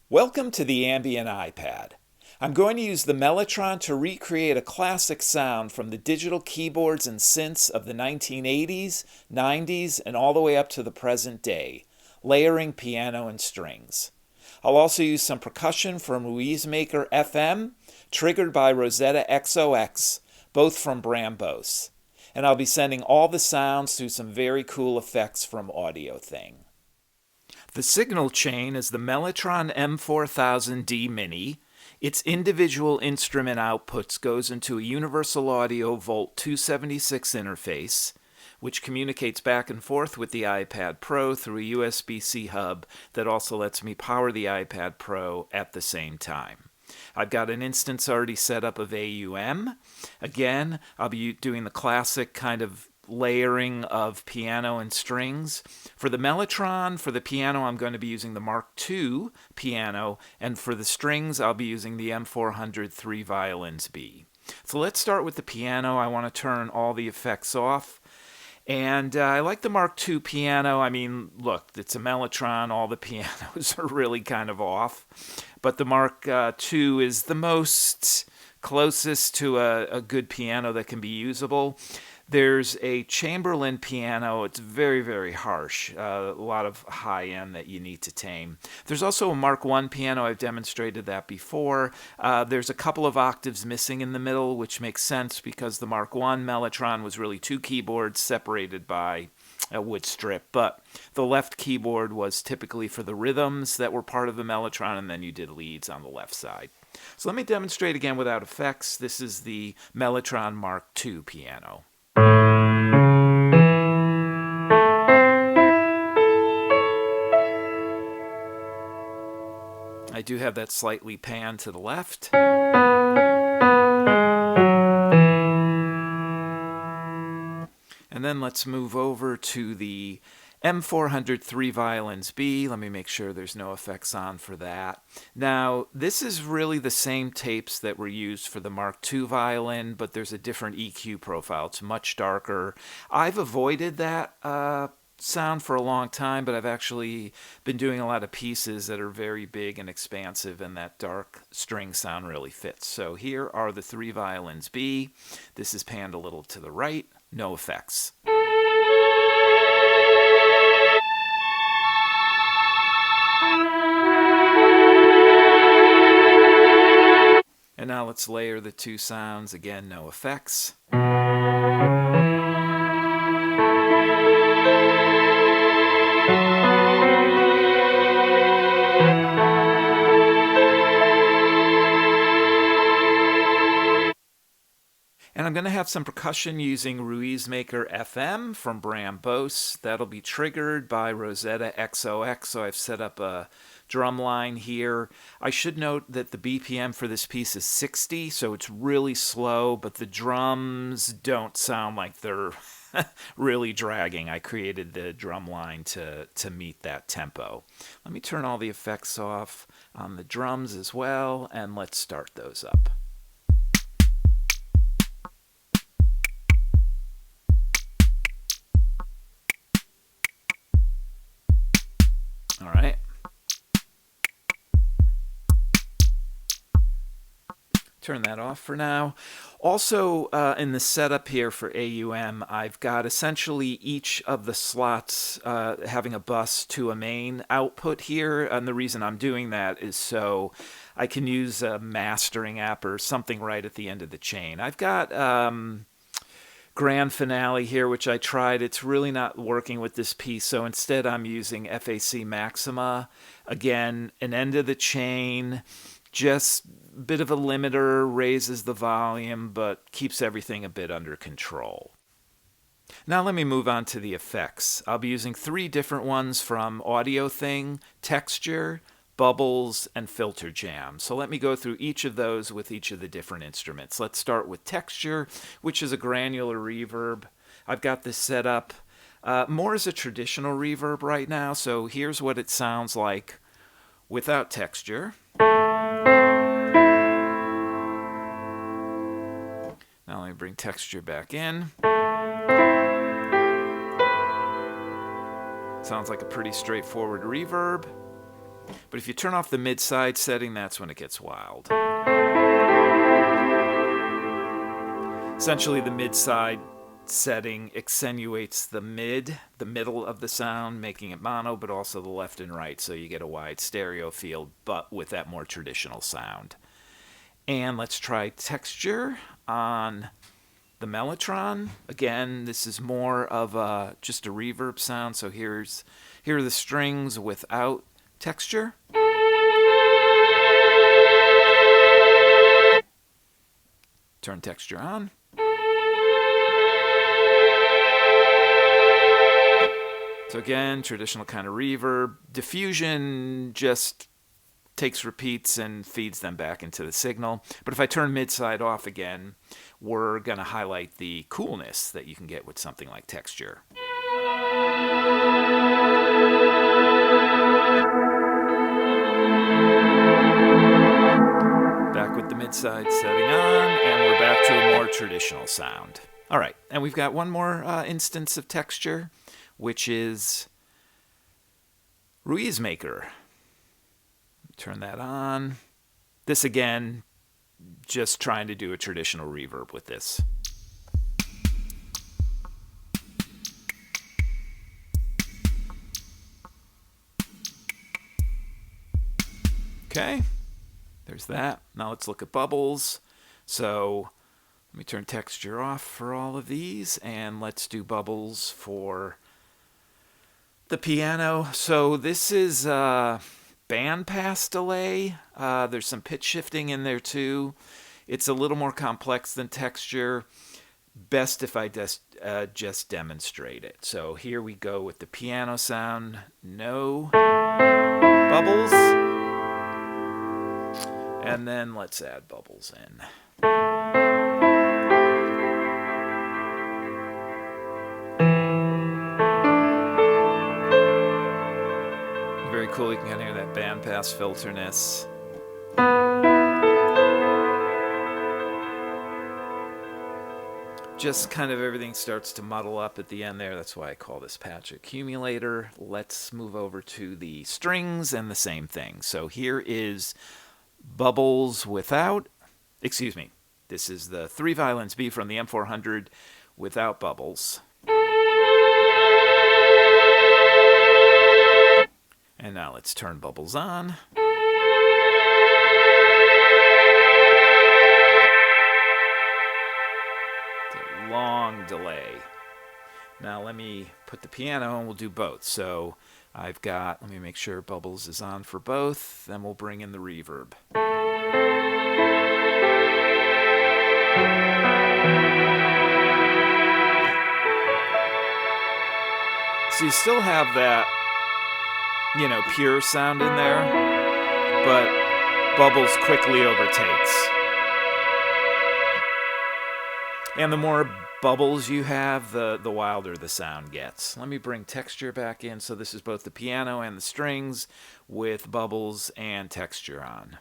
Welcome to the Ambient iPad. I'm going to use the Mellotron to recreate a classic sound from the digital keyboards and synths of the 1980s, 90s, and all the way up to the present day, layering piano and strings. I'll also use some percussion from Ruismaker FM, triggered by Rozeta X0X, both from Bram Bos. And I'll be sending all the sounds through some very cool effects from AudioThing. The signal chain is the Mellotron M4000D Mini. Its individual instrument outputs goes into a universal audio Volt 276 interface, which communicates back and forth with the iPad Pro through a USB-C hub that also lets me power the iPad Pro at the same time. I've got an instance already set up of AUM. Again, I'll be doing the classic kind of layering of piano and strings. For the Mellotron, for the piano, I'm going to be using the Mark II piano, and for the strings, I'll be using the M400 Violins B. So let's start with the piano. I want to turn all the effects off. And I like the Mark II piano. I mean, look, it's a Mellotron. All the pianos are really kind of off. But the Mark II is the most closest to a good piano that can be usable. There's a Chamberlain piano. It's very, very harsh. A lot of high end that you need to tame. There's also a Mark I piano. I've demonstrated that before. There's a couple of octaves missing in the middle, which makes sense because the Mark I Mellotron was really two keyboards separated by a wood strip. But the left keyboard was typically for the rhythms that were part of the Mellotron, and then you did leads on the left side. So let me demonstrate again without effects. This is the Mellotron Mark II piano. I do have that slightly panned to the left. And then let's move over to the M400 Violins B. Let me make sure there's no effects on for that. Now, this is really the same tapes that were used for the Mark II violin, but there's a different EQ profile. It's much darker. I've avoided that sound for a long time, but I've actually been doing a lot of pieces that are very big and expansive, and that dark string sound really fits. So here are the 3 Violins B. This is panned a little to the right. No effects. And now let's layer the 2 sounds. Again, no effects. And I'm going to have some percussion using Ruismaker FM from Bram Bos. That'll be triggered by Rozeta X0X, so I've set up a drum line here. I should note that the BPM for this piece is 60, so it's really slow, but the drums don't sound like they're really dragging. I created the drum line to meet that tempo. Let me turn all the effects off on the drums as well, and let's start those up. All right. Turn that off for now. Also, in the setup here for AUM, I've got essentially each of the slots having a bus to a main output here. And the reason I'm doing that is so I can use a mastering app or something right at the end of the chain. I've got Grand Finale here, which I tried. It's really not working with this piece, so instead I'm using FAC Maxima. Again, an end of the chain, just a bit of a limiter, raises the volume, but keeps everything a bit under control. Now let me move on to the effects. I'll be using 3 different ones from AudioThing, Texture, Bubbles, and FilterJam. So let me go through each of those with each of the different instruments. Let's start with Texture, which is a granular reverb. I've got this set up more as a traditional reverb right now, so here's what it sounds like without Texture. Now let me bring Texture back in. Sounds like a pretty straightforward reverb. But if you turn off the mid-side setting, that's when it gets wild. Essentially, the mid-side setting accentuates the middle of the sound, making it mono, but also the left and right, so you get a wide stereo field, but with that more traditional sound. And let's try texture on the Mellotron. Again, this is more of just a reverb sound, so here are the strings without texture. Turn texture on. So again, traditional kind of reverb. Diffusion just takes repeats and feeds them back into the signal. But if I turn mid-side off again, we're going to highlight the coolness that you can get with something like texture. Back with the mid-side setting on, and we're back to a more traditional sound. All right, and we've got one more instance of texture, which is Ruismaker. Turn that on. This again, just trying to do a traditional reverb with this. Okay, there's that. Now let's look at bubbles. So let me turn texture off for all of these, and let's do bubbles for the piano. So this is bandpass delay. There's some pitch shifting in there too. It's a little more complex than texture. Best if I just demonstrate it. So here we go with the piano sound. No bubbles. And then let's add bubbles in. Very cool. You can kind of hear that bandpass filterness. Just kind of everything starts to muddle up at the end there. That's why I call this patch accumulator. Let's move over to the strings and the same thing. So here is bubbles without, this is the 3 violins B from the M400 without bubbles. And now let's turn bubbles on. It's a long delay. Now let me put the piano and we'll do both. So I've got, let me make sure bubbles is on for both, then we'll bring in the reverb. So you still have that, pure sound in there, but bubbles quickly overtakes. And the more bubbles you have, the wilder the sound gets. Let me bring texture back in. So this is both the piano and the strings with bubbles and texture on.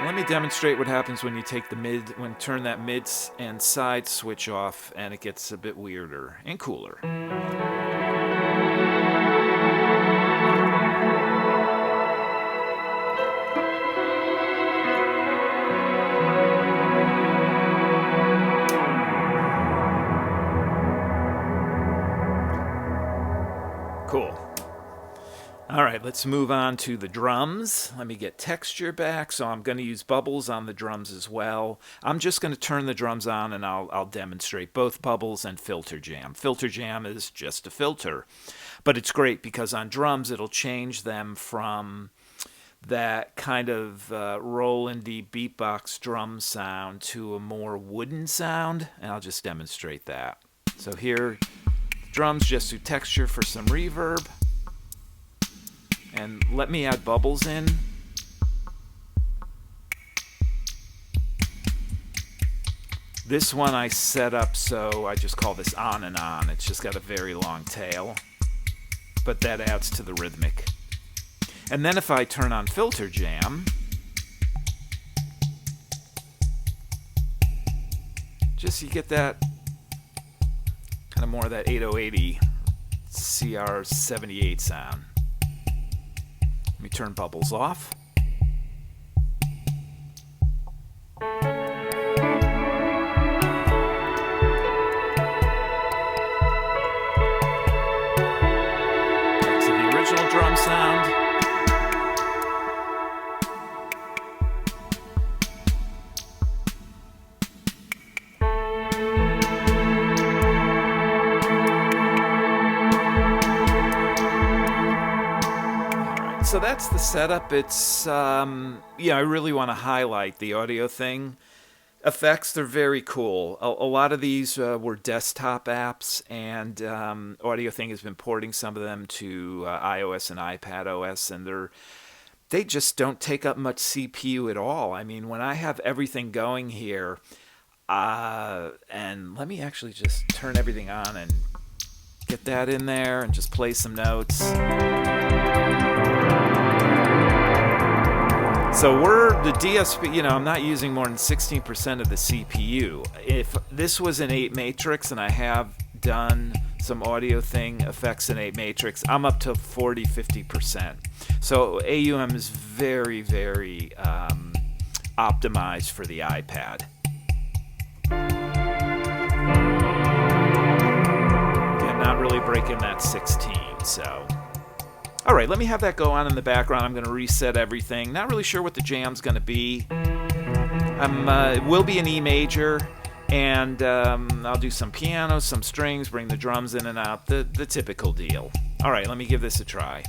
Let me demonstrate what happens when you take turn that mid and side switch off, and it gets a bit weirder and cooler. Cool. All right, let's move on to the drums. Let me get texture back. So I'm going to use bubbles on the drums as well. I'm just going to turn the drums on and I'll demonstrate both bubbles and FilterJam. FilterJam is just a filter, but it's great because on drums it'll change them from that kind of Roland-y beatbox drum sound to a more wooden sound, and I'll just demonstrate that. So here, drums just do texture for some reverb. And let me add bubbles in. This one I set up so I just call this on and on. It's just got a very long tail, but that adds to the rhythmic. And then if I turn on FilterJam, just you get that Kind of more of that 8080 CR-78 sound. Let me turn bubbles off. Back to the original drum sound. So that's the setup. It's, I really want to highlight the AudioThing effects. They're very cool. A lot of these were desktop apps, and AudioThing has been porting some of them to iOS and iPad OS, and they just don't take up much CPU at all. I mean, when I have everything going here, and let me actually just turn everything on and get that in there and just play some notes. So the DSP, I'm not using more than 16% of the CPU. If this was an apeMatrix, and I have done some AudioThing effects in apeMatrix, I'm up to 40-50%. So AUM is very, very optimized for the iPad. Again, not really breaking that 16, so... All right, let me have that go on in the background. I'm going to reset everything. Not really sure what the jam's going to be. It will be an E major, and I'll do some piano, some strings, bring the drums in and out, the typical deal. All right, let me give this a try.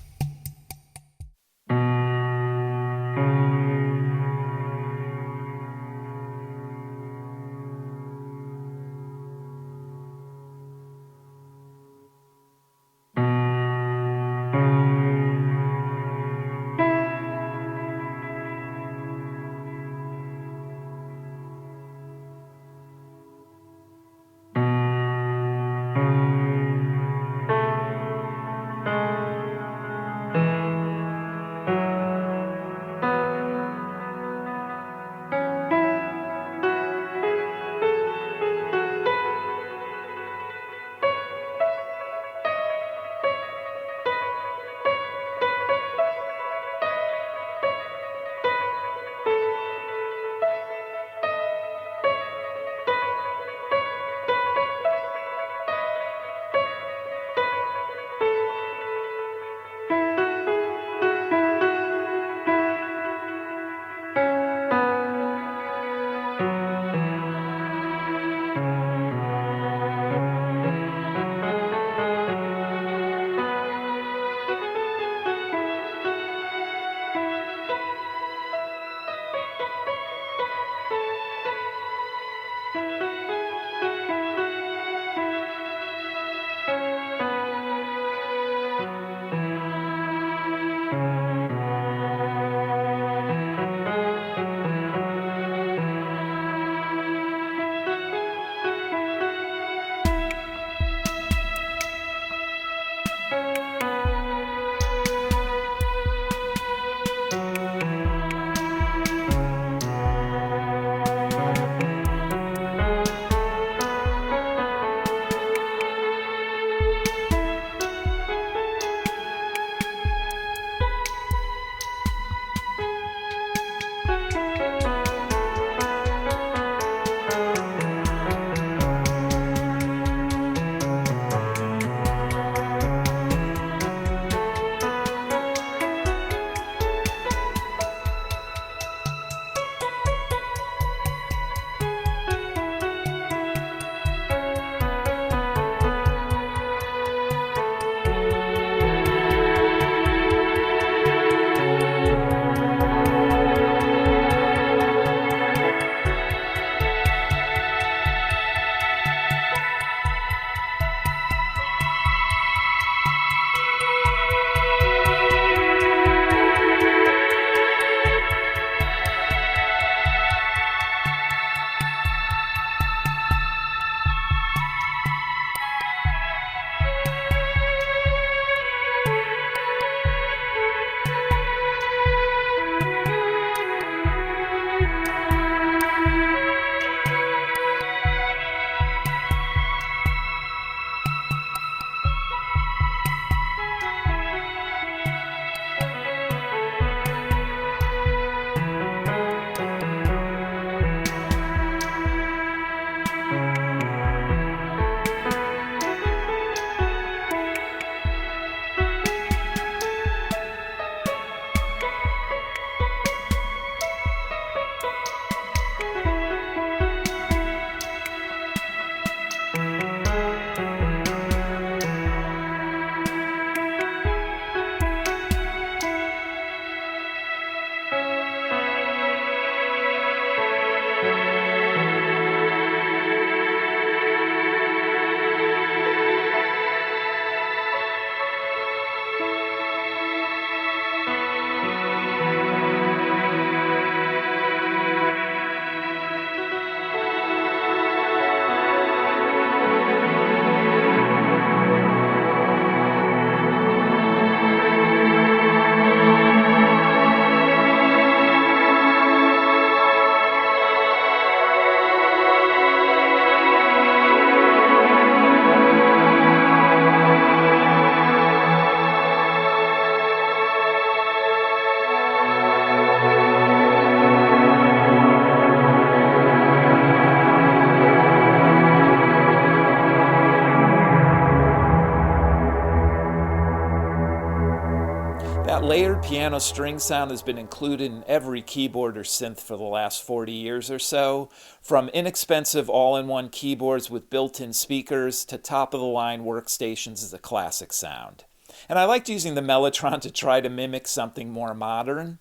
That layered piano string sound has been included in every keyboard or synth for the last 40 years or so, from inexpensive all-in-one keyboards with built-in speakers to top-of-the-line workstations as a classic sound. And I liked using the Mellotron to try to mimic something more modern.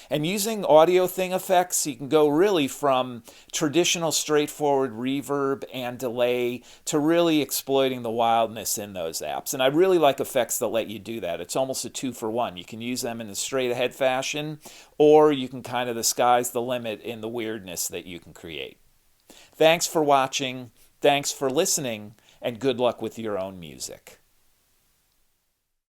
And using AudioThing effects, you can go really from traditional straightforward reverb and delay to really exploiting the wildness in those apps. And I really like effects that let you do that. It's almost a 2-for-1. You can use them in a straight ahead fashion, or you can kind of the sky's the limit in the weirdness that you can create. Thanks for watching, thanks for listening, and good luck with your own music.